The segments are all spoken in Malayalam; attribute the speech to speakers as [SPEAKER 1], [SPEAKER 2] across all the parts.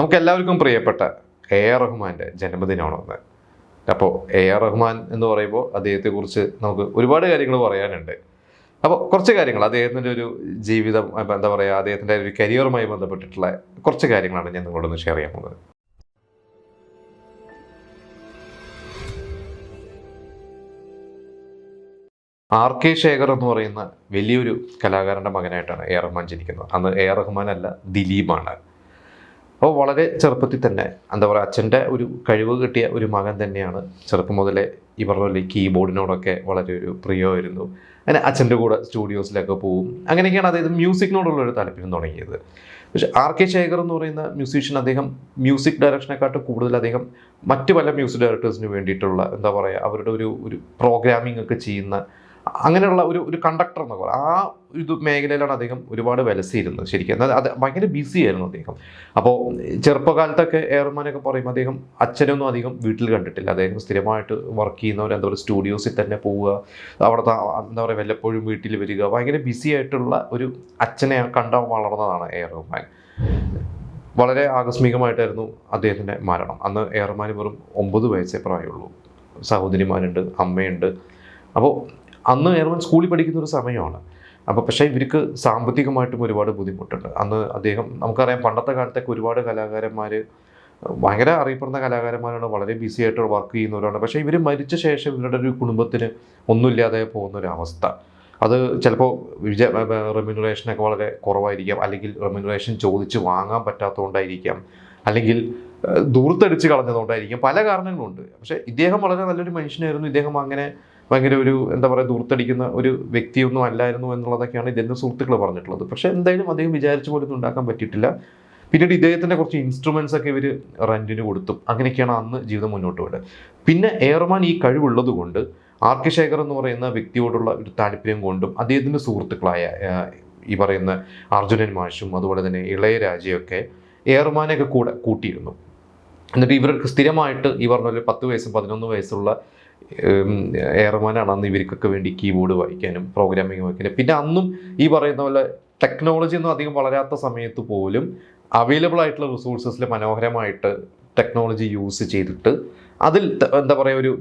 [SPEAKER 1] നമുക്കെല്ലാവർക്കും പ്രിയപ്പെട്ട എ ആർ റഹ്മാൻ്റെ ജന്മദിനമാണെന്ന്. അപ്പോൾ എ ആർ റഹ്മാൻ എന്ന് പറയുമ്പോൾ അദ്ദേഹത്തെക്കുറിച്ച് നമുക്ക് ഒരുപാട് കാര്യങ്ങൾ പറയാനുണ്ട്. അപ്പോൾ കുറച്ച് കാര്യങ്ങൾ അദ്ദേഹത്തിൻ്റെ ഒരു ജീവിതം, എന്താ പറയുക, അദ്ദേഹത്തിൻ്റെ ഒരു കരിയറുമായി ബന്ധപ്പെട്ടിട്ടുള്ള കുറച്ച് കാര്യങ്ങളാണ് ഞാൻ നിങ്ങളോടൊന്ന് ഷെയർ ചെയ്യാൻ പോകുന്നത്. ആർ കെ ശേഖർ എന്ന് പറയുന്ന വലിയൊരു കലാകാരൻ്റെ മകനായിട്ടാണ് എ ആർ റഹ്മാൻ ജനിക്കുന്നത്. അന്ന് എ ആർ റഹ്മാൻ അല്ല, ദിലീപാണ്. അപ്പോൾ വളരെ ചെറുപ്പത്തിൽ തന്നെ എന്താ പറയുക, അച്ഛൻ്റെ ഒരു കഴിവ് കിട്ടിയ ഒരു മകൻ തന്നെയാണ്. ചെറുപ്പം മുതലേ ഈ പറഞ്ഞ പോലെ കീബോർഡിനോടൊക്കെ വളരെ ഒരു പ്രിയമായിരുന്നു. അങ്ങനെ അച്ഛൻ്റെ കൂടെ സ്റ്റുഡിയോസിലൊക്കെ പോവും. അങ്ങനെയൊക്കെയാണ് അതായത് മ്യൂസിക്കിനോടുള്ളൊരു താല്പര്യം തുടങ്ങിയത്. പക്ഷേ ആർ കെ ശേഖർ എന്ന് പറയുന്ന മ്യൂസീഷ്യൻ, അദ്ദേഹം മ്യൂസിക് ഡയറക്ഷനെക്കാട്ടും കൂടുതൽ അദ്ദേഹം മറ്റ് പല മ്യൂസിക് ഡയറക്ടേഴ്സിന് വേണ്ടിയിട്ടുള്ള എന്താ പറയുക, അവരുടെ ഒരു പ്രോഗ്രാമിംഗ് ഒക്കെ ചെയ്യുന്ന അങ്ങനെയുള്ള ഒരു കണ്ടക്ടർ എന്നൊക്കെ പറയും. ആ ഒരു മേഖലയിലാണ് അദ്ദേഹം ഒരുപാട് വിലസിയിരുന്നത്. ശരിക്കും എന്നാൽ അത് ഭയങ്കര ബിസി ആയിരുന്നു അദ്ദേഹം. അപ്പോൾ ചെറുപ്പകാലത്തൊക്കെ എ ആർ റഹ്മാനൊക്കെ പറയും അദ്ദേഹം അച്ഛനൊന്നും അധികം വീട്ടിൽ കണ്ടിട്ടില്ല. അദ്ദേഹം സ്ഥിരമായിട്ട് വർക്ക് ചെയ്യുന്നവർ, എന്താ പറയുക, സ്റ്റുഡിയോസിൽ തന്നെ പോവുക, അവിടുത്തെ എന്താ പറയുക, വല്ലപ്പോഴും വീട്ടിൽ വരിക, ഭയങ്കര ബിസി ആയിട്ടുള്ള ഒരു അച്ഛനെ കണ്ട വളർന്നതാണ് എ ആർ റഹ്മാൻ. വളരെ ആകസ്മികമായിട്ടായിരുന്നു അദ്ദേഹത്തിൻ്റെ മരണം. അന്ന് എ ആർ റഹ്മാന് വെറും 9 വയസ്സേ പ്രായമുള്ളൂ. സഹോദരിമാരുണ്ട്, അമ്മയുണ്ട്. അപ്പോൾ അന്ന് എ ആർ റഹ്മാൻ സ്കൂളിൽ പഠിക്കുന്ന ഒരു സമയമാണ്. അപ്പോൾ പക്ഷേ ഇവർക്ക് സാമ്പത്തികമായിട്ടും ഒരുപാട് ബുദ്ധിമുട്ടുണ്ട്. അന്ന് അദ്ദേഹം, നമുക്കറിയാം, പണ്ടത്തെ കാലത്തൊക്കെ ഒരുപാട് കലാകാരന്മാർ, ഭയങ്കര അറിയപ്പെടുന്ന കലാകാരന്മാരാണ്, വളരെ ബിസി ആയിട്ട് വർക്ക് ചെയ്യുന്നവരാണ്. പക്ഷേ ഇവർ മരിച്ച ശേഷം ഇവരുടെ ഒരു കുടുംബത്തിന് ഒന്നുമില്ലാതെ പോകുന്നൊരവസ്ഥ. അത് ചിലപ്പോൾ റെമ്യൂണറേഷനൊക്കെ വളരെ കുറവായിരിക്കാം, അല്ലെങ്കിൽ റെമ്യൂണറേഷൻ ചോദിച്ച് വാങ്ങാൻ പറ്റാത്തതുകൊണ്ടായിരിക്കാം, അല്ലെങ്കിൽ ദൂർത്തടിച്ച് കളഞ്ഞതുകൊണ്ടായിരിക്കും. പല കാരണങ്ങളുണ്ട്. പക്ഷേ ഇദ്ദേഹം വളരെ നല്ലൊരു മനുഷ്യനായിരുന്നു. ഇദ്ദേഹം അങ്ങനെ ഭയങ്കര ഒരു എന്താ പറയുക, ദൂർത്തടിക്കുന്ന ഒരു വ്യക്തിയൊന്നും അല്ലായിരുന്നു എന്നുള്ളതൊക്കെയാണ് ഇദ്ദേഹത്തിൻ്റെ സുഹൃത്തുക്കൾ പറഞ്ഞിട്ടുള്ളത്. പക്ഷേ എന്തായാലും അദ്ദേഹം വിചാരിച്ച പോലെ ഒന്നും ഉണ്ടാക്കാൻ പറ്റിയിട്ടില്ല. പിന്നീട് ഇദ്ദേഹത്തിൻ്റെ കുറച്ച് ഇൻസ്ട്രുമെൻറ്റ്സ് ഒക്കെ ഇവർ റെൻറ്റിന് കൊടുത്തു. അങ്ങനെയൊക്കെയാണ് അന്ന് ജീവിതം മുന്നോട്ട് പോയത്. പിന്നെ എ ആർ റഹ്മാൻ ഈ കഴിവുള്ളത് കൊണ്ട് ആർ കെ ശേഖർ എന്ന് പറയുന്ന വ്യക്തിയോടുള്ള ഒരു താല്പര്യം കൊണ്ടും അദ്ദേഹത്തിൻ്റെ സുഹൃത്തുക്കളായ ഈ പറയുന്ന അർജുനൻ മാഷും അതുപോലെ തന്നെ ഇളയരാജയൊക്കെ എ ആർ റഹ്മാനെയൊക്കെ കൂട്ടിയിരുന്നു. എന്നിട്ട് ഇവർക്ക് സ്ഥിരമായിട്ട് ഈ പറഞ്ഞ പോലെ 10 വയസ്സും 11 വയസ്സുള്ള എ ആർ റഹ്മാനാണ് അന്ന് ഇവർക്കൊക്കെ വേണ്ടി കീബോർഡ് വായിക്കാനും പ്രോഗ്രാമിംഗ് വായിക്കാനും. പിന്നെ അന്നും ഈ പറയുന്ന പോലെ ടെക്നോളജി ഒന്നും അധികം വളരാത്ത സമയത്ത് പോലും അവൈലബിൾ ആയിട്ടുള്ള റിസോഴ്സസിൽ മനോഹരമായിട്ട് ടെക്നോളജി യൂസ് ചെയ്തിട്ട് അതിൽ എന്താ പറയുക,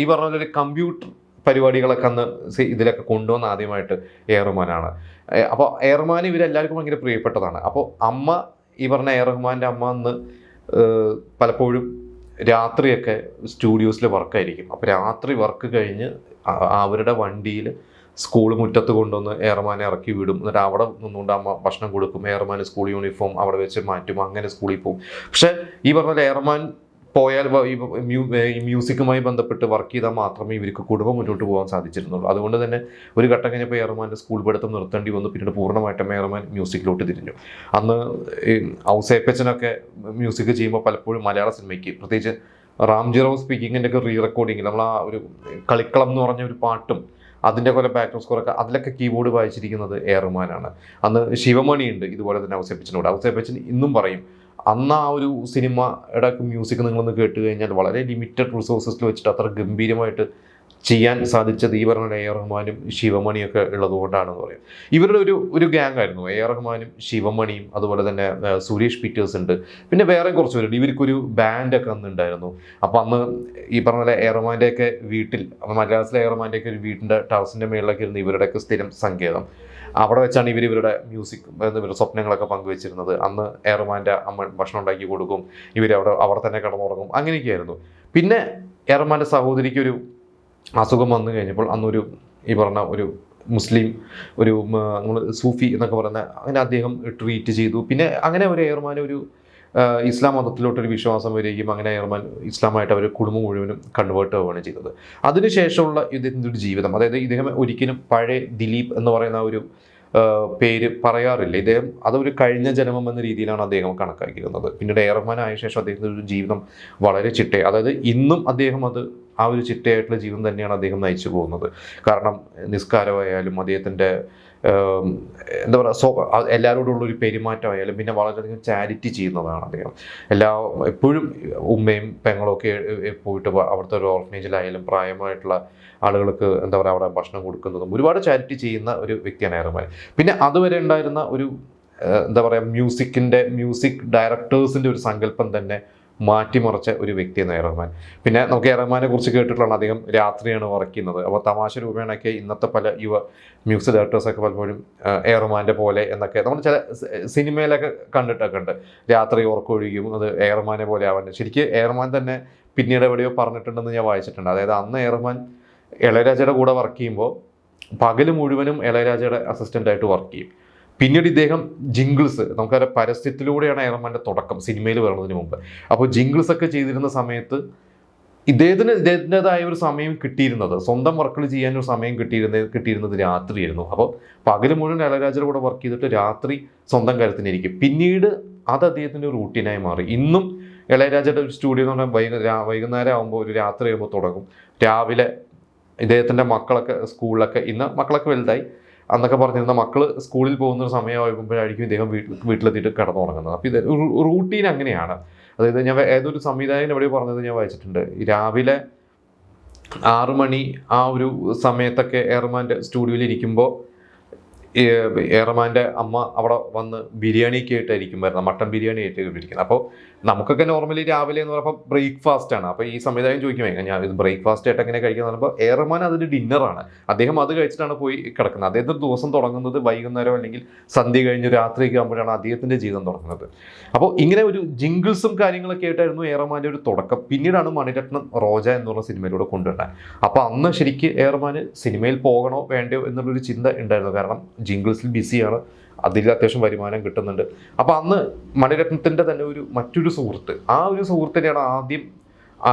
[SPEAKER 1] ഈ പറഞ്ഞ പോലെ ഒരു കമ്പ്യൂട്ടർ പരിപാടികളൊക്കെ അന്ന് ഇതിലൊക്കെ കൊണ്ടുവന്ന ആദ്യമായിട്ട് എ ആർ റഹ്മാനാണ്. അപ്പോൾ എ ആർ റഹ്മാൻ ഇവരെല്ലാവർക്കും ഭയങ്കര പ്രിയപ്പെട്ടതാണ്. അപ്പോൾ അമ്മ, ഈ പറഞ്ഞ എ ആർ റഹ്മാൻ്റെ അമ്മ അന്ന് പലപ്പോഴും രാത്രിയൊക്കെ സ്റ്റുഡിയോസിൽ വർക്കായിരിക്കും. അപ്പോൾ രാത്രി വർക്ക് കഴിഞ്ഞ് അവരുടെ വണ്ടിയിൽ സ്കൂൾ മുറ്റത്ത് കൊണ്ടുവന്ന് എ ആർ റഹ്മാനെ ഇറക്കി വിടും. എന്നിട്ട് അവിടെ നിന്നുകൊണ്ട് അമ്മ ഭക്ഷണം കൊടുക്കും. A R Rahman school uniform അവിടെ വെച്ച് മാറ്റും. അങ്ങനെ സ്കൂളിൽ പോകും. പക്ഷേ ഈ പറഞ്ഞ എ ആർ റഹ്മാൻ പോയാൽ ഈ മ്യൂസിക്കുമായി ബന്ധപ്പെട്ട് വർക്ക് ചെയ്താൽ മാത്രമേ ഇവർക്ക് കുടുംബം മുന്നോട്ട് പോകാൻ സാധിച്ചിരുന്നുള്ളൂ. അതുകൊണ്ട് തന്നെ ഒരു ഘട്ടം കഴിഞ്ഞപ്പോൾ എ ആർ റഹ്മാൻ്റെ സ്കൂൾ പഠിത്തം നിർത്തേണ്ടി വന്നു. പിന്നീട് പൂർണ്ണമായിട്ടും എ ആർ റഹ്മാൻ മ്യൂസിക്കിലോട്ട് തിരിഞ്ഞു. അന്ന് ഈ ഔസേപ്പച്ചനൊക്കെ മ്യൂസിക് ചെയ്യുമ്പോൾ പലപ്പോഴും മലയാള സിനിമയ്ക്ക്, പ്രത്യേകിച്ച് റാംജി റാവു സ്പീക്കിങ്ങിൻ്റെ ഒക്കെ റീ റെക്കോർഡിങ്ങിൽ നമ്മൾ ആ ഒരു കളിക്കളം എന്ന് പറഞ്ഞ ഒരു പാട്ടും അതിൻ്റെ പോലെ ബാക്ക്ഗ്രൗണ്ട് സ്കോറൊക്കെ അതിലൊക്കെ കീബോർഡ് വായിച്ചിരിക്കുന്നത് എ ആർ റഹ്മാനാണ്. അന്ന് ശിവമണി ഉണ്ട് ഇതുപോലെ തന്നെ ഔസേപ്പച്ചനോട്. ഔസേപ്പച്ചൻ ഇന്നും പറയും, അന്ന് ആ ഒരു സിനിമയുടെ മ്യൂസിക് നിങ്ങളൊന്ന് കേട്ട് കഴിഞ്ഞാൽ വളരെ ലിമിറ്റഡ് റിസോഴ്സസിൽ വെച്ചിട്ട് അത്ര ഗംഭീരമായിട്ട് ചെയ്യാൻ സാധിച്ചത് ഈ പറഞ്ഞ എ ആർ റഹ്മാനും ശിവമണിയൊക്കെ ഉള്ളതുകൊണ്ടാണെന്ന് പറയും. ഇവരുടെ ഒരു ഗ്യാങ് ആയിരുന്നു എ ആർ റഹ്മാനും ശിവമണിയും. അതുപോലെ തന്നെ സുരേഷ് പീറ്റേഴ്സ് ഉണ്ട്. പിന്നെ വേറെ കുറച്ച് പേരുണ്ട്. ഇവർക്കൊരു ബാൻഡൊക്കെ അന്ന് ഉണ്ടായിരുന്നു. അപ്പോൾ അന്ന് ഈ പറഞ്ഞ പോലെ എ ആർ റഹ്മാൻ്റെയൊക്കെ വീട്ടിൽ, മദ്രാസിലെ എ ആർ റഹ്മാൻ്റെയൊക്കെ ഒരു വീടിൻ്റെ ടെറസിൻ്റെ മേളിലൊക്കെ ഇരുന്ന് ഇവരുടെയൊക്കെ സ്ഥിരം സങ്കേതം. അവിടെ വെച്ചാണ് ഇവരുടെ മ്യൂസിക്, ഇവരുടെ സ്വപ്നങ്ങളൊക്കെ പങ്കുവെച്ചിരുന്നത്. അന്ന് എ ആർ റഹ്മാൻ്റെ അമ്മ ഭക്ഷണം ഉണ്ടാക്കി കൊടുക്കും. അവിടെ തന്നെ കിടന്നുറങ്ങും. അങ്ങനെയൊക്കെയായിരുന്നു. പിന്നെ എ ആർ റഹ്മാൻ്റെ സഹോദരിക്കൊരു അസുഖം വന്നു കഴിഞ്ഞപ്പോൾ അന്നൊരു ഈ പറഞ്ഞ ഒരു മുസ്ലിം നമ്മൾ സൂഫി എന്നൊക്കെ പറയുന്ന അങ്ങനെ അദ്ദേഹം ട്രീറ്റ് ചെയ്തു. പിന്നെ അങ്ങനെ ഒരു എ ആർ റഹ്മാൻ ഒരു ഇസ്ലാം മതത്തിലോട്ടൊരു വിശ്വാസം വരികയും അങ്ങനെ എ ആർ റഹ്മാൻ ഇസ്ലാമായിട്ട് അവർ കുടുംബം മുഴുവനും കൺവേർട്ട് ആവുകയാണ് ചെയ്തത്. അതിനുശേഷമുള്ള ഇദ്ദേഹത്തിൻ്റെ ഒരു ജീവിതം, അതായത് ഇദ്ദേഹം ഒരിക്കലും പഴയ ദിലീപ് എന്ന് പറയുന്ന ഒരു പേര് പറയാറില്ല. ഇദ്ദേഹം അതൊരു കഴിഞ്ഞ ജന്മം എന്ന രീതിയിലാണ് അദ്ദേഹം കണക്കാക്കിയിരുന്നത്. പിന്നീട് എ ആർ റഹ്മാൻ ആയ ശേഷം അദ്ദേഹത്തിൻ്റെ ഒരു ജീവിതം വളരെ ചിട്ട, അതായത് ഇന്നും അദ്ദേഹം ആ ഒരു ചിട്ടയായിട്ടുള്ള ജീവിതം തന്നെയാണ് അദ്ദേഹം നയിച്ചു പോകുന്നത്. കാരണം നിസ്കാരമായാലും അദ്ദേഹത്തിൻ്റെ എന്താ പറയുക, എല്ലാവരോടുള്ളൊരു പെരുമാറ്റമായാലും പിന്നെ വളരെയധികം ചാരിറ്റി ചെയ്യുന്നതാണ് അദ്ദേഹം. എപ്പോഴും ഉമ്മയും പെങ്ങളും ഒക്കെ പോയിട്ട് അവിടുത്തെ ഒരു ഓർഫനേജിലായാലും പ്രായമായിട്ടുള്ള ആളുകൾക്ക് എന്താ പറയുക അവിടെ ഭക്ഷണം കൊടുക്കുന്നതും ഒരുപാട് ചാരിറ്റി ചെയ്യുന്ന ഒരു വ്യക്തിയാണ് എ ആർ റഹ്മാൻ. പിന്നെ അതുവരെ ഉണ്ടായിരുന്ന ഒരു എന്താ പറയുക മ്യൂസിക് ഡയറക്ടേഴ്സിൻ്റെ ഒരു സങ്കല്പം തന്നെ മാറ്റിമറിച്ച ഒരു വ്യക്തിയാണ് എ റഹ്മാൻ. പിന്നെ നമുക്ക് എ റഹ്മാനെ കുറിച്ച് കേട്ടിട്ടുള്ള അധികം രാത്രിയാണ് വർക്ക് ചെയ്യുന്നത്. അപ്പോൾ തമാശ രൂപേണയൊക്കെ ഇന്നത്തെ പല യുവ മ്യൂസിക് ഡയറക്ടേഴ്സൊക്കെ പലപ്പോഴും എ റഹ്മാൻ്റെ പോലെ എന്നൊക്കെ നമ്മൾ ചില സിനിമയിലൊക്കെ കണ്ടിട്ടൊക്കെ ഉണ്ട്. രാത്രി ഉറക്കമൊഴിക്കും അത് എ റഹ്മാനെ പോലെ ആവാൻ. ശരിക്കും എ റഹ്മാൻ തന്നെ പിന്നീട് എവിടെയോ പറഞ്ഞിട്ടുണ്ടെന്ന് ഞാൻ വായിച്ചിട്ടുണ്ട്. അതായത് അന്ന് എ റഹ്മാൻ ഇളയരാജയുടെ കൂടെ വർക്ക് ചെയ്യുമ്പോൾ പകൽ മുഴുവനും ഇളയരാജയുടെ അസിസ്റ്റൻ്റായിട്ട് വർക്ക് ചെയ്യും. പിന്നീട് ഇദ്ദേഹം ജിംഗിൾസ്, നമുക്കറിയാം പരസ്യത്തിലൂടെയാണ് എ റഹ്മാൻ്റെ തുടക്കം സിനിമയിൽ വരുന്നതിന് മുമ്പ്. അപ്പോൾ ജിംഗിൾസ് ഒക്കെ ചെയ്തിരുന്ന സമയത്ത് ഇദ്ദേഹത്തിൻ്റെതായ ഒരു സമയം കിട്ടിയിരുന്നത്, സ്വന്തം വർക്കുകൾ ചെയ്യാൻ ഒരു സമയം കിട്ടിയിരുന്നത് രാത്രിയായിരുന്നു. അപ്പോൾ പകൽ മുഴുവൻ ഇളയരാജയുടെ കൂടെ വർക്ക് ചെയ്തിട്ട് രാത്രി സ്വന്തം കാര്യത്തിനിരിക്കും. പിന്നീട് അത് അദ്ദേഹത്തിൻ്റെ ഒരു റൂട്ടീനായി മാറി. ഇന്നും ഇളയരാജയുടെ ഒരു സ്റ്റുഡിയോ എന്ന് പറഞ്ഞാൽ വൈകുന്നേരം ആകുമ്പോൾ ഒരു രാത്രി ആകുമ്പോൾ തുടങ്ങും. രാവിലെ ഇദ്ദേഹത്തിൻ്റെ മക്കളൊക്കെ സ്കൂളിലൊക്കെ, ഇന്ന് മക്കളൊക്കെ വലുതായി, അന്നൊക്കെ പറഞ്ഞിരുന്ന മക്കൾ സ്കൂളിൽ പോകുന്ന ഒരു സമയമാകുമ്പോഴായിരിക്കും ഇദ്ദേഹം വീട്ടിലെത്തിയിട്ട് കിടന്നുറങ്ങുന്നത്. അപ്പോൾ ഇത് റൂട്ടീൻ അങ്ങനെയാണ്. അതായത് ഞാൻ ഏതൊരു സംവിധായകൻ എവിടെയോ പറഞ്ഞത് ഞാൻ വായിച്ചിട്ടുണ്ട്. രാവിലെ 6 മണി ആ ഒരു സമയത്തൊക്കെ എ റഹ്മാൻ്റെ സ്റ്റുഡിയോയിൽ ഇരിക്കുമ്പോൾ എ റഹ്മാൻ്റെ അമ്മ അവിടെ വന്ന് ബിരിയാണിയൊക്കെ ആയിട്ടായിരിക്കും വരുന്നത്, മട്ടൺ ബിരിയാണി ആയിട്ട് ഇരിക്കുന്നത്. അപ്പോൾ നമുക്കൊക്കെ നോർമലി രാവിലെ എന്ന് പറയുമ്പോൾ ബ്രേക്ക്ഫാസ്റ്റ് ആണ്. അപ്പോൾ ഈ സംവിധാനം ചോദിക്കുമ്പോൾ ഞാൻ ഇത് ബ്രേക്ക്ഫാസ്റ്റ് ആയിട്ട് എങ്ങനെ കഴിക്കുന്നത് പറയുമ്പോൾ എ റഹ്മാൻ അതിൻ്റെ ഡിന്നറാണ്. അദ്ദേഹം അത് കഴിച്ചിട്ടാണ് പോയി കിടക്കുന്നത്. അദ്ദേഹത്തിൻ്റെ ദിവസം തുടങ്ങുന്നത് വൈകുന്നേരം അല്ലെങ്കിൽ സന്ധ്യ കഴിഞ്ഞ് രാത്രിയൊക്കെ ആകുമ്പോഴാണ് അദ്ദേഹത്തിൻ്റെ ജീവിതം തുടങ്ങുന്നത്. അപ്പോൾ ഇങ്ങനെ ഒരു ജിംഗിൾസും കാര്യങ്ങളൊക്കെ ആയിട്ടായിരുന്നു എ റഹ്മാൻ്റെ ഒരു തുടക്കം. പിന്നീടാണ് മണിരത്നം റോജ എന്നുള്ള സിനിമയിലൂടെ കൊണ്ടുവരുന്നത്. അപ്പോൾ അന്ന് ശരിക്കും എ റഹ്മാൻ സിനിമയിൽ പോകണോ വേണ്ടയോ എന്നുള്ളൊരു ചിന്ത ഉണ്ടായിരുന്നു. കാരണം ജിംഗിൾസിൽ ബിസിയാണ്, അതിൽ അത്യാവശ്യം വരുമാനം കിട്ടുന്നുണ്ട്. അപ്പോൾ അന്ന് മണിരത്നത്തിൻ്റെ തന്നെ മറ്റൊരു സുഹൃത്ത്, ആ ഒരു സുഹൃത്തിനെയാണ് ആദ്യം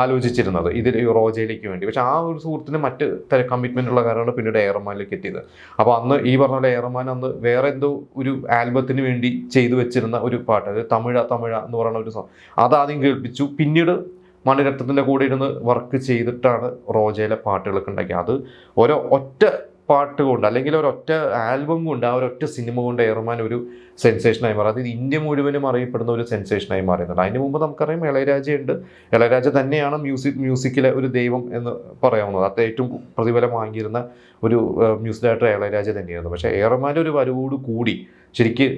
[SPEAKER 1] ആലോചിച്ചിരുന്നത് ഇതിൽ റോജയിലേക്ക് വേണ്ടി. പക്ഷെ ആ ഒരു സുഹൃത്തിന് മറ്റ് കമ്മിറ്റ്മെൻ്റ് ഉള്ള കാരണമാണ് പിന്നീട് എ റഹ്മാനിലേക്ക് എത്തിയത്. അപ്പോൾ അന്ന് ഈ പറഞ്ഞ പോലെ എ റഹ്മാൻ അന്ന് വേറെ എന്തോ ഒരു ആൽബത്തിന് വേണ്ടി ചെയ്തു വെച്ചിരുന്ന ഒരു പാട്ട്, അത് തമിഴ എന്ന് പറയുന്ന ഒരു സോങ്, അതാദ്യം കേൾപ്പിച്ചു. പിന്നീട് മണിരത്നത്തിൻ്റെ കൂടെ ഇരുന്ന് വർക്ക് ചെയ്തിട്ടാണ് റോജയിലെ പാട്ടുകളൊക്കെ ഉണ്ടാക്കിയത്. അത് ഒറ്റ പാട്ട് കൊണ്ട് അല്ലെങ്കിൽ ഒരൊറ്റ ആൽബം കൊണ്ട്, ആ ഒരൊറ്റ സിനിമ കൊണ്ട് എ റഹ്മാൻ ഒരു സെൻസേഷനായി മാറി. അത് ഇന്ത്യ മുഴുവനും അറിയപ്പെടുന്ന ഒരു സെൻസേഷനായി മാറിയിട്ടുണ്ട്. അതിന് മുമ്പ് നമുക്കറിയാം ഇളയരാജയുണ്ട്. ഇളയരാജ തന്നെയാണ് മ്യൂസിക്കിലെ ഒരു ദൈവം എന്ന് പറയാവുന്നത്. അത് ഏറ്റവും പ്രതിഫലം വാങ്ങിയിരുന്ന ഒരു മ്യൂസിക് ഡയറക്ടർ ഇളയരാജ തന്നെയായിരുന്നു. പക്ഷേ എ റഹ്മാൻ്റെ ഒരു വരവോട് കൂടി ശരിക്ക്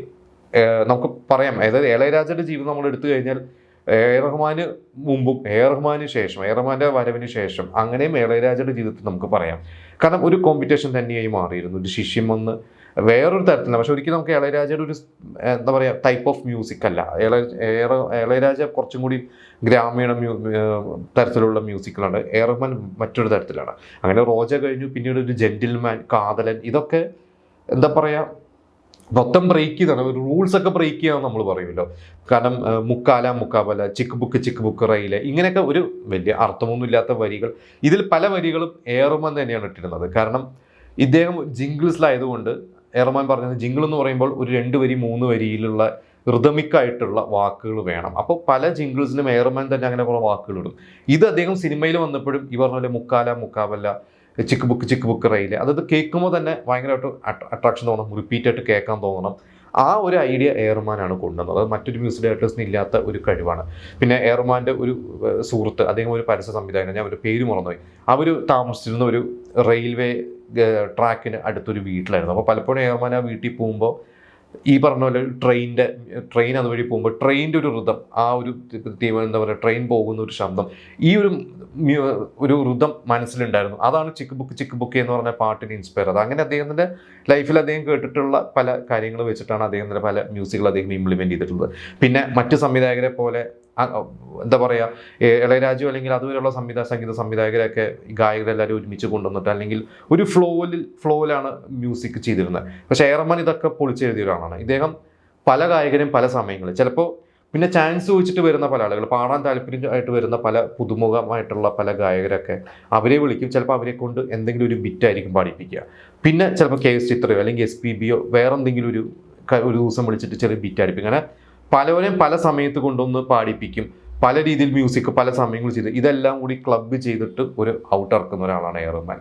[SPEAKER 1] നമുക്ക് പറയാം, അതായത് ഇളയരാജയുടെ ജീവിതം നമ്മൾ എടുത്തു കഴിഞ്ഞാൽ എ റഹ്മാന് മുമ്പും എ റഹ്മാന് ശേഷം, എ റഹ്മാൻ്റെ വരവിന് ശേഷം, അങ്ങനെയും ഇളയരാജയുടെ ജീവിതത്തിൽ നമുക്ക് പറയാം. കാരണം ഒരു കോമ്പറ്റീഷൻ തന്നെയായി മാറിയിരുന്നു. ഒരു ശിഷ്യം വന്ന് വേറൊരു തരത്തിലാണ്. പക്ഷെ ഒരിക്കലും നമുക്ക് ഇളയരാജയുടെ ഒരു എന്താ പറയുക ടൈപ്പ് ഓഫ് മ്യൂസിക് അല്ല. ഇളയരാജ കുറച്ചും കൂടി ഗ്രാമീണ തരത്തിലുള്ള മ്യൂസിക്കുകളുണ്ട്. എ റഹ്മാൻ മറ്റൊരു തരത്തിലാണ്. അങ്ങനെ റോജ കഴിഞ്ഞു, പിന്നീട് ഒരു ജെന്റിൽമാൻ, കാതലൻ, ഇതൊക്കെ എന്താ പറയുക മൊത്തം ബ്രേക്ക് ചെയ്താണ്, ഒരു റൂൾസൊക്കെ ബ്രേക്ക് ചെയ്യാന്ന് നമ്മൾ പറയുമല്ലോ. കാരണം മുക്കാബല, ചിക്ക് ബുക്ക് റെയില്, ഇങ്ങനെയൊക്കെ ഒരു വലിയ അർത്ഥമൊന്നും ഇല്ലാത്ത വരികൾ. ഇതിൽ പല വരികളും എ റഹ്മാൻ തന്നെയാണ് ഇട്ടിരുന്നത്. കാരണം ഇദ്ദേഹം ജിംഗിൾസിലായതുകൊണ്ട് എ റഹ്മാൻ പറഞ്ഞത് ജിംഗിൾ എന്ന് പറയുമ്പോൾ ഒരു 2 വരി 3 വരിയിലുള്ള റിതമിക്കായിട്ടുള്ള വാക്കുകൾ വേണം. അപ്പോൾ പല ജിംഗിൾസിനും എ റഹ്മാൻ തന്നെ അങ്ങനെ കുറേ വാക്കുകൾ ഇടും. ഇത് അദ്ദേഹം സിനിമയിൽ വന്നപ്പോഴും ഈ പറഞ്ഞ പോലെ മുക്കാബല, ചിക്ക് ബുക്ക് റെയില്, അതത് കേൾക്കുമ്പോൾ തന്നെ ഭയങ്കരമായിട്ട് അട്രാക്ഷൻ തോന്നണം, റിപ്പീറ്റായിട്ട് കേൾക്കാൻ തോന്നണം. ആ ഒരു ഐഡിയ എ റഹ്മാനാണ് കൊണ്ടുവന്നത്. അത് മറ്റൊരു മ്യൂസിക് ഡയറക്ടേഴ്സിന് ഇല്ലാത്ത ഒരു കഴിവാണ്. പിന്നെ എ റഹ്മാൻ്റെ ഒരു സുഹൃത്ത്, അദ്ദേഹം ഒരു പരസ്യ സംവിധായകൻ, ഞാൻ ഒരു പേര് മറന്നുപോയി, അവർ താമസിച്ചിരുന്ന ഒരു റെയിൽവേ ട്രാക്കിന് അടുത്തൊരു വീട്ടിലായിരുന്നു. അപ്പോൾ പലപ്പോഴും എ റഹ്മാൻ ആ വീട്ടിൽ പോകുമ്പോൾ ഈ പറഞ്ഞ പോലെ ട്രെയിൻ അതുവഴി പോകുമ്പോൾ ട്രെയിനിൻ്റെ ഒരു ഋതം, ആ ഒരു എന്താ പറയുക ട്രെയിൻ പോകുന്ന ഒരു ശബ്ദം, ഈ ഒരു ഋതം മനസ്സിലുണ്ടായിരുന്നു. അതാണ് ചിക്ക് ബുക്ക് എന്ന് പറഞ്ഞ പാട്ടിന് ഇൻസ്പയർ ചെയ്തത്. അങ്ങനെ അദ്ദേഹത്തിൻ്റെ ലൈഫിൽ അദ്ദേഹം കേട്ടിട്ടുള്ള പല കാര്യങ്ങൾ വെച്ചിട്ടാണ് അദ്ദേഹത്തിൻ്റെ പല മ്യൂസിക്കുകൾ അദ്ദേഹം ഇംപ്ലിമെൻറ്റ് ചെയ്തിട്ടുള്ളത്. പിന്നെ മറ്റ് സംവിധായകരെ പോലെ എന്താ പറയുക ഇളയരാജു അല്ലെങ്കിൽ അതുവരെയുള്ള സംഗീത സംവിധായകരൊക്കെ ഗായകരെല്ലാവരും ഒരുമിച്ച് കൊണ്ടുവന്നിട്ട് അല്ലെങ്കിൽ ഒരു ഫ്ലോയിലാണ് മ്യൂസിക് ചെയ്തിരുന്നത്. പക്ഷേ എ റഹ്മാൻ ഇതൊക്കെ പൊളിച്ചെഴുതിയ ഒരാളാണ്. ഇദ്ദേഹം പല ഗായകരും പല സമയങ്ങളിൽ, ചിലപ്പോൾ പിന്നെ ചാൻസ് ചോദിച്ചിട്ട് വരുന്ന പല ആളുകൾ, പാടാൻ താല്പര്യമായിട്ട് വരുന്ന പല പുതുമുഖമായിട്ടുള്ള പല ഗായകരൊക്കെ അവരെ വിളിക്കും. ചിലപ്പോൾ അവരെ കൊണ്ട് എന്തെങ്കിലും ഒരു ബിറ്റായിരിക്കും പാടിപ്പിക്കുക. പിന്നെ ചിലപ്പോൾ KS ചിത്രയോ അല്ലെങ്കിൽ SPBയോ വേറെ എന്തെങ്കിലും ഒരു ദിവസം വിളിച്ചിട്ട് ചെറിയ ബിറ്റ് അടിപ്പിക്കും. അങ്ങനെ പലവരെയും പല സമയത്ത് കൊണ്ടൊന്ന് പാടിപ്പിക്കും. പല രീതിയിൽ മ്യൂസിക് പല സമയങ്ങൾ ചെയ്ത് ഇതെല്ലാം കൂടി ക്ലബ്ബ് ചെയ്തിട്ട് ഒരു ഔട്ട് ഇറക്കുന്ന ഒരാളാണ് എ റഹ്മാൻ.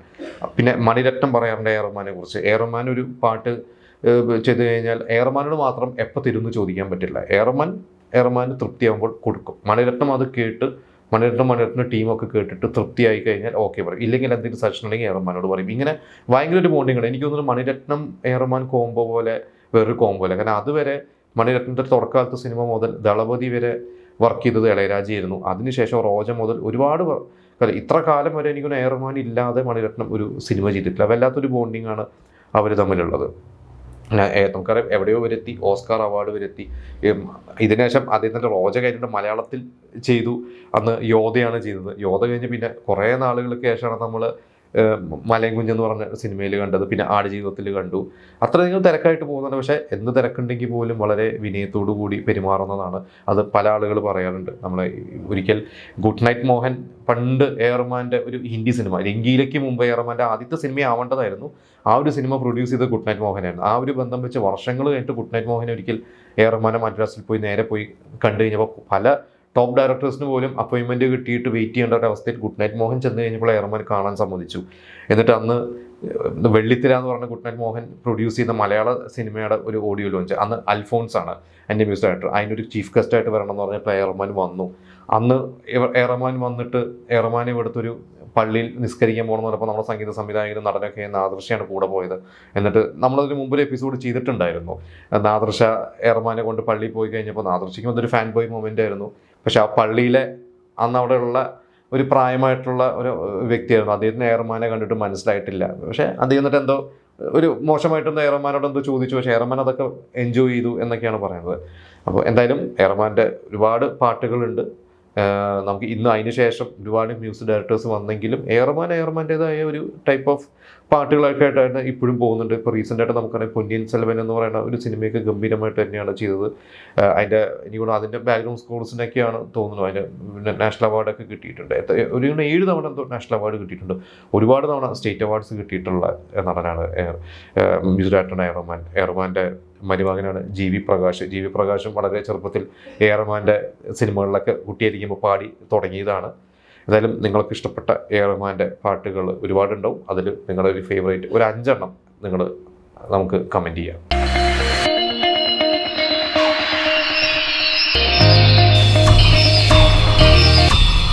[SPEAKER 1] പിന്നെ മണിരത്നം പറയാറുണ്ട് എ റഹ്മാനെ കുറിച്ച്. എ റഹ്മാൻ ഒരു പാട്ട് ചെയ്ത് കഴിഞ്ഞാൽ എ റഹ്മാനോട് മാത്രം എപ്പോൾ തരുമെന്ന് ചോദിക്കാൻ പറ്റില്ല. എ റഹ്മാൻ തൃപ്തിയാകുമ്പോൾ കൊടുക്കും. മണിരത്നം അത് കേട്ട് മണിരത്നം ടീമൊക്കെ കേട്ടിട്ട് തൃപ്തിയായി കഴിഞ്ഞാൽ ഓക്കെ പറയും. ഇല്ലെങ്കിൽ എന്തെങ്കിലും സജഷൻ ഉണ്ടെങ്കിൽ എ റഹ്മാനോട് പറയും. ഇങ്ങനെ ഭയങ്കര ഒരു ബോണ്ടിങ് ഉണ്ട്. എനിക്ക് തോന്നുന്നു മണിരത്നം എ റഹ്മാൻ കോംബോ പോലെ വേറൊരു കോംബോ അല്ല. കാരണം അതുവരെ മണിരത്നത്തിൻ്റെ തുടക്കകാലത്തെ സിനിമ മുതൽ ദളപതി വരെ വർക്ക് ചെയ്തത് ഇളയരാജയായിരുന്നു. അതിനുശേഷം റോജ മുതൽ ഒരുപാട് ഇത്ര കാലം വരെ എനിക്കൊരു എ ആർ റഹ്മാൻ ഇല്ലാതെ മണിരത്നം ഒരു സിനിമ ചെയ്തിട്ടില്ല. വല്ലാത്തൊരു ബോണ്ടിങ് ആണ് അവർ തമ്മിലുള്ളത്. നമുക്കറിയാം എവിടെയോ വരെത്തി, ഓസ്കാർ അവാർഡ് വരെത്തി. ഇതിനുശേഷം അദ്ദേഹത്തിൻ്റെ റോജ കഴിഞ്ഞിട്ട് മലയാളത്തിൽ ചെയ്തു. അന്ന് യോധയാണ് ചെയ്തത്. യോധ കഴിഞ്ഞ് പിന്നെ കുറേ നാളുകൾക്ക് ശേഷമാണ് നമ്മൾ മലയും കുഞ്ഞെന്ന് പറഞ്ഞ സിനിമയിൽ കണ്ടത്. പിന്നെ ആടുജീവിതത്തിൽ കണ്ടു. അത്രയധികം തിരക്കായിട്ട് പോകുന്നുണ്ട്. പക്ഷേ എന്ത് തിരക്കുണ്ടെങ്കിൽ പോലും വളരെ വിനയത്തോടു കൂടി പെരുമാറുന്നതാണ്. അത് പല ആളുകൾ പറയാറുണ്ട്. നമ്മൾ ഒരിക്കൽ ഗുഡ് നൈറ്റ് മോഹൻ പണ്ട് എ ആർ റഹ്മാൻ്റെ ഒരു ഹിന്ദി സിനിമ, രംഗീലയ്ക്ക് മുമ്പ് എ ആർ റഹ്മാൻ്റെ ആദ്യത്തെ സിനിമ ആവേണ്ടതായിരുന്നു. ആ ഒരു സിനിമ പ്രൊഡ്യൂസ് ചെയ്തത് ഗുഡ് നൈറ്റ് മോഹനായിരുന്നു. ആ ഒരു ബന്ധം വെച്ച് വർഷങ്ങൾ കഴിഞ്ഞിട്ട് ഗുഡ് നൈറ്റ് മോഹൻ ഒരിക്കൽ എ ആർ റഹ്മാനെ മദ്രാസിൽ പോയി നേരെ പോയി കണ്ടു കഴിഞ്ഞപ്പോൾ പല ടോപ്പ് ഡയറക്ടേഴ്സിന് പോലും അപ്പോയിൻമെൻറ്റ് കിട്ടിയിട്ട് വെയിറ്റ് ചെയ്യേണ്ട ഒരു അവസ്ഥയിൽ ഗുഡ് നൈറ്റ് മോഹൻ ചെന്ന് കഴിഞ്ഞപ്പോൾ എ ആർ റഹ്മാൻ കാണാൻ സമ്മതിച്ചു. എന്നിട്ട് അന്ന് വെള്ളിത്തിര എന്ന് പറഞ്ഞ ഗുഡ് നൈറ്റ് മോഹൻ പ്രൊഡ്യൂസ് ചെയ്യുന്ന മലയാള സിനിമയുടെ ഒരു ഓഡിയോ ലോഞ്ച്, അന്ന് അൽഫോൺസ് ആണ് എൻ്റെ മ്യൂസിക് ഡയറക്ടർ. അതിനൊരു ചീഫ് ഗസ്റ്റായിട്ട് വരണം എന്ന് പറഞ്ഞപ്പോൾ എ ആർ റഹ്മാൻ വന്നു. അന്ന് എ ആർ റഹ്മാൻ വന്നിട്ട് എ ആർ റഹ്മാനെ ഇവിടുത്തെ ഒരു പള്ളിയിൽ നിസ്കരിക്കാൻ പോകണമെന്ന് പറഞ്ഞപ്പോൾ നമ്മുടെ സംഗീത സംവിധായകനും നടനൊക്കെ നാദൃശയാണ് കൂടെ പോയത്. എന്നിട്ട് നമ്മളതിന് മുമ്പൊരു എപ്പിസോഡ് ചെയ്തിട്ടുണ്ടായിരുന്നു. നാദൃശ എ ആർ റഹ്മാനെ കൊണ്ട് പള്ളിയിൽ പോയി കഴിഞ്ഞപ്പോൾ നാദൃശയ്ക്കും അതൊരു ഫാൻ ബോയ് മൊമെൻ്റ് ആയിരുന്നു. പക്ഷെ ആ പള്ളിയിലെ അന്ന് അവിടെയുള്ള ഒരു പ്രായമായിട്ടുള്ള ഒരു വ്യക്തിയായിരുന്നു. അദ്ദേഹത്തിന് എ ആർ റഹ്മാനെ കണ്ടിട്ട് മനസ്സിലായിട്ടില്ല. പക്ഷേ അദ്ദേഹം എന്നിട്ട് എന്തോ ഒരു മോശമായിട്ടൊന്നും എ ആർ റഹ്മാനോട് എന്തോ ചോദിച്ചു. പക്ഷേ എ ആർ റഹ്മാൻ അതൊക്കെ എൻജോയ് ചെയ്തു എന്നൊക്കെയാണ് പറയുന്നത്. അപ്പോൾ എന്തായാലും എ ആർ റഹ്മാൻ്റെ ഒരുപാട് പാട്ടുകളുണ്ട്. നമുക്ക് ഇന്ന് അതിന് ശേഷം ഒരുപാട് മ്യൂസിക് ഡയറക്ടേഴ്സ് വന്നെങ്കിലും എ ആർ റഹ്മാൻ്റേതായ ഒരു ടൈപ്പ് ഓഫ് പാട്ടുകളൊക്കെ ആയിട്ടാണ് ഇപ്പോഴും പോകുന്നുണ്ട്. ഇപ്പോൾ റീസെൻ്റായിട്ട് നമുക്കറിയാം പൊന്നിയിൻ സെൽവൻ എന്ന് പറയുന്ന ഒരു സിനിമയൊക്കെ ഗംഭീരമായിട്ട് തന്നെയാണ് ചെയ്തത്. അതിൻ്റെ എനിക്ക് അതിൻ്റെ ബാക്ക്ഗ്രൗണ്ട് സ്കോർസിനൊക്കെയാണ് തോന്നുന്നു അതിൻ്റെ നാഷണൽ അവാർഡൊക്കെ കിട്ടിയിട്ടുണ്ട്. ഒരു 7 തവണ എന്തോ നാഷണൽ അവാർഡ് കിട്ടിയിട്ടുണ്ട്. ഒരുപാട് തവണ സ്റ്റേറ്റ് അവാർഡ്സ് കിട്ടിയിട്ടുള്ള നടനാണ് മ്യൂസിക് ഡയറക്ടറാണ് A R Rahman. A R റഹ്മാൻ്റെ മരുമകനാണ് ജി വി പ്രകാശും വളരെ ചെറുപ്പത്തിൽ എ ആർ റഹ്മാൻ്റെ സിനിമകളിലൊക്കെ കുട്ടിയായിരിക്കുമ്പോൾ പാടി തുടങ്ങിയതാണ്. എന്തായാലും നിങ്ങൾക്ക് ഇഷ്ടപ്പെട്ട എ ആർ റഹ്മാൻ്റെ പാട്ടുകൾ ഒരുപാടുണ്ടാവും. അതിൽ നിങ്ങളുടെ ഒരു ഫേവറേറ്റ് ഒരു 5 എണ്ണം നിങ്ങൾ നമുക്ക് കമൻറ്റ് ചെയ്യാം.